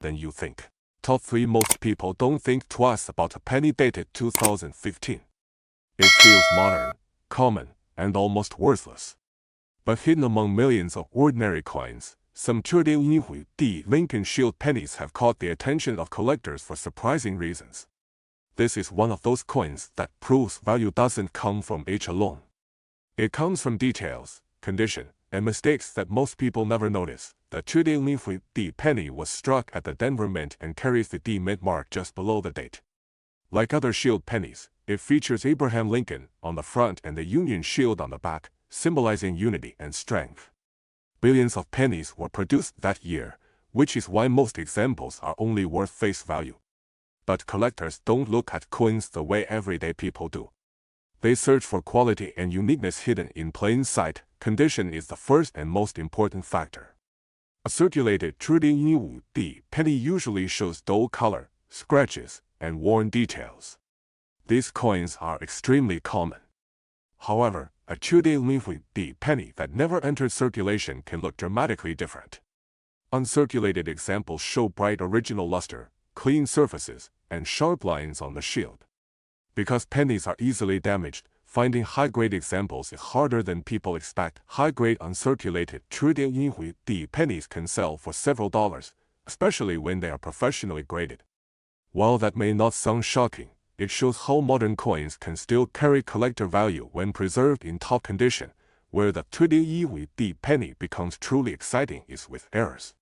than you think. Top 3 Most people don't think twice about a penny dated 2015. It feels modern, common, and almost worthless. But hidden among millions of ordinary coins, some uncirculated Lincoln Shield pennies have caught the attention of collectors for surprising reasons. This is one of those coins that proves value doesn't come from age alone. It comes from details, condition, and mistakes that most people never notice. The uncirculated penny was struck at the Denver Mint and carries the D Mint mark just below the date. Like other shield pennies, it features Abraham Lincoln on the front and the Union Shield on the back, symbolizing unity and strength. Billions of pennies were produced that year, which is why most examples are only worth face value. But collectors don't look at coins the way everyday people do. They search for quality and uniqueness hidden in plain sight. Condition is the first and most important factor. A circulated uncirculated penny usually shows dull color, scratches, and worn details. These coins are extremely common. However, a uncirculated penny that never entered circulation can look dramatically different. Uncirculated examples show bright original luster, clean surfaces, and sharp lines on the shield. Because pennies are easily damaged, finding high-grade examples is harder than people expect. High-grade uncirculated uncirculated pennies can sell for several dollars, especially when they are professionally graded. While that may not sound shocking, it shows how modern coins can still carry collector value when preserved in top condition. Where the uncirculated penny becomes truly exciting is with errors.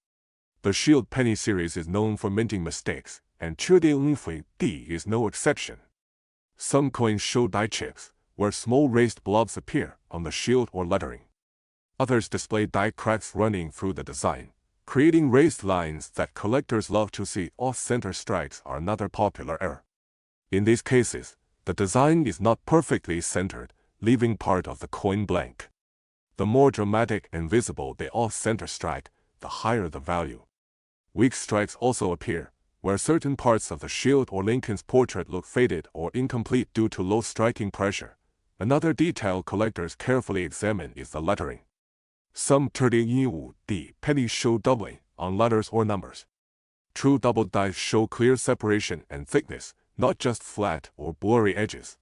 The Shield penny series is known for minting mistakes, and uncirculated is no exception. Some coins show die chips, where small raised blobs appear on the shield or lettering. Others display die cracks running through the design, creating raised lines that collectors love to see. Off-center strikes are another popular error. In these cases, the design is not perfectly centered, leaving part of the coin blank. The more dramatic and visible the off-center strike, the higher the value. Weak strikes also appear, where certain parts of the shield or Lincoln's portrait look faded or incomplete due to low striking pressure. Another detail collectors carefully examine is the lettering. Some uncirculated pennies show doubling on letters or numbers. True double dies show clear separation and thickness, not just flat or blurry edges.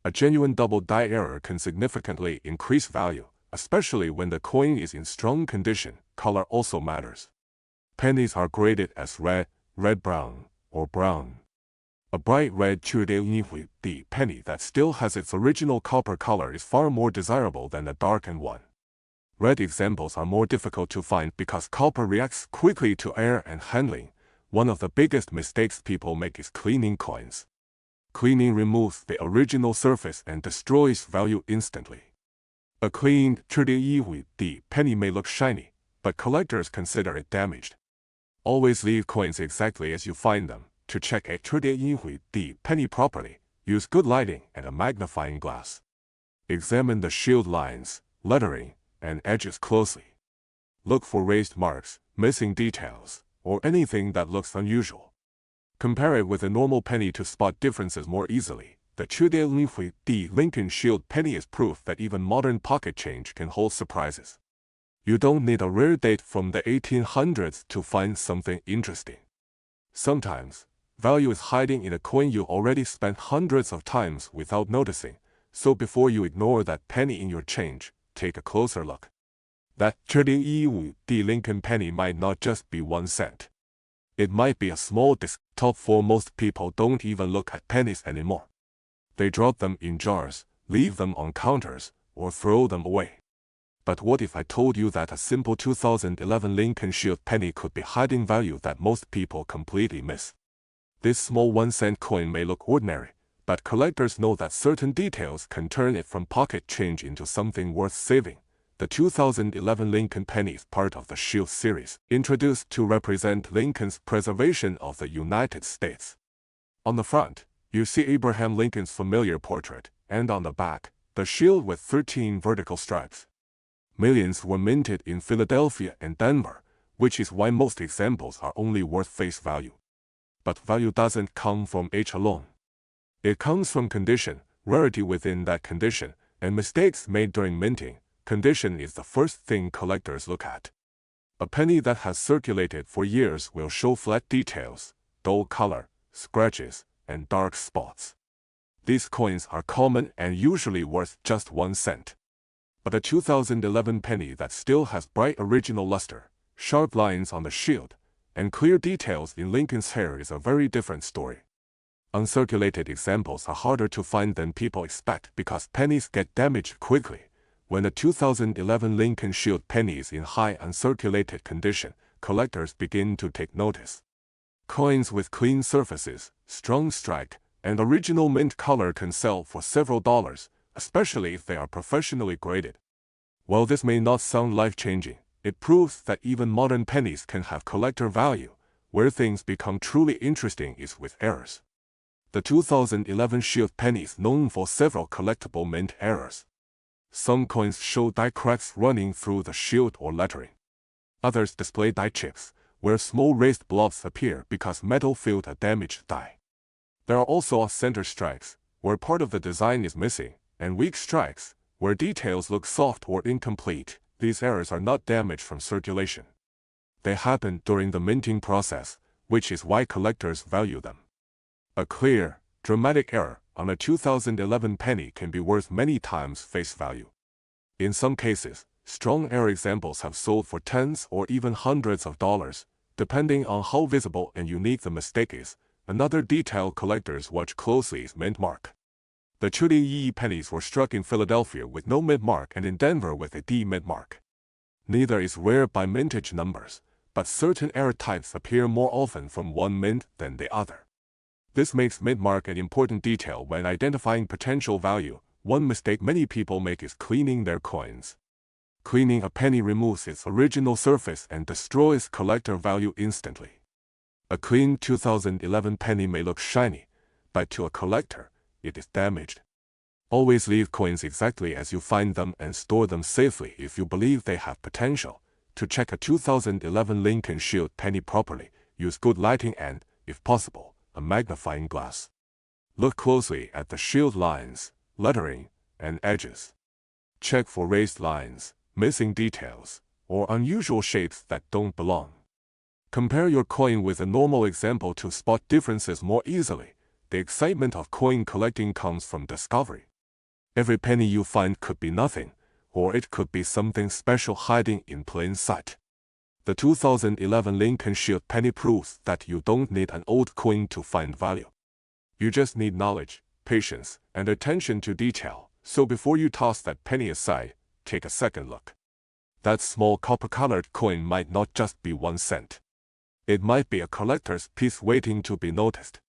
A genuine double die error can significantly increase value, especially when the coin is in strong condition. Color also matters. Pennies are graded as red, red-brown, or brown. A bright red uncirculated penny that still has its original copper color is far more desirable than a darkened one. Red examples are more difficult to find because copper reacts quickly to air and handling. One of the biggest mistakes people make is cleaning coins. Cleaning removes the original surface and destroys value instantly. A cleaned uncirculated penny may look shiny, but collectors consider it damaged. Always leave coins exactly as you find them. To check a uncirculated penny properly, use good lighting and a magnifying glass. Examine the shield lines, lettering, and edges closely. Look for raised marks, missing details, or anything that looks unusual. Compare it with a normal penny to spot differences more easily. The uncirculated Lincoln Shield penny is proof that even modern pocket change can hold surprises. You don't need a rare date from the 1800s to find something interesting. Sometimes, value is hiding in a coin you already spent hundreds of times without noticing, so before you ignore that penny in your change, take a closer look. That uncirculated Lincoln penny might not just be 1 cent. It might be a small disc. Top 4 Most people don't even look at pennies anymore. They drop them in jars, leave them on counters, or throw them away. But what if I told you that a simple 2011 Lincoln Shield penny could be hiding value that most people completely miss? This small 1-cent coin may look ordinary, but collectors know that certain details can turn it from pocket change into something worth saving. The 2011 Lincoln penny is part of the Shield series, introduced to represent Lincoln's preservation of the United States. On the front, you see Abraham Lincoln's familiar portrait, and on the back, the shield with 13 vertical stripes. Millions were minted in Philadelphia and Denver, which is why most examples are only worth face value. But value doesn't come from age alone. It comes from condition, rarity within that condition, and mistakes made during minting. Condition is the first thing collectors look at. A penny that has circulated for years will show flat details, dull color, scratches, and dark spots. These coins are common and usually worth just 1 cent. But a 2011 penny that still has bright original luster, sharp lines on the shield, and clear details in Lincoln's hair is a very different story. Uncirculated examples are harder to find than people expect because pennies get damaged quickly. When the 2011 Lincoln Shield penny is in high uncirculated condition, collectors begin to take notice. Coins with clean surfaces, strong strike, and original mint color can sell for several dollars, especially if they are professionally graded. While this may not sound life-changing, it proves that even modern pennies can have collector value. Where things become truly interesting is with errors. The 2011 Shield penny is known for several collectible mint errors. Some coins show die cracks running through the shield or lettering. Others display die chips, where small raised blobs appear because metal filled a damaged die. There are also center strikes, where part of the design is missing, and weak strikes, where details look soft or incomplete. These errors are not damage from circulation. They happen during the minting process, which is why collectors value them. A clear, dramatic error on a 2011 penny can be worth many times face value. In some cases, strong error examples have sold for tens or even hundreds of dollars, depending on how visible and unique the mistake is. Another detail collectors watch closely is mint mark. The Chudy pennies were struck in Philadelphia with no mint mark and in Denver with a D mint mark. Neither is rare by mintage numbers, but certain error types appear more often from one mint than the other. This makes mint mark an important detail when identifying potential value. One mistake many people make is cleaning their coins. Cleaning a penny removes its original surface and destroys collector value instantly. A clean 2011 penny may look shiny, but to a collector, it is damaged. Always leave coins exactly as you find them and store them safely if you believe they have potential. To check a 2011 Lincoln Shield penny properly, use good lighting and, if possible, a magnifying glass. Look closely at the shield lines, lettering, and edges. Check for raised lines, missing details, or unusual shapes that don't belong. Compare your coin with a normal example to spot differences more easily. The excitement of coin collecting comes from discovery. Every penny you find could be nothing, or it could be something special hiding in plain sight. The 2011 Lincoln Shield penny proves that you don't need an old coin to find value. You just need knowledge, patience, and attention to detail. So before you toss that penny aside, take a second look. That small copper-colored coin might not just be 1 cent. It might be a collector's piece waiting to be noticed.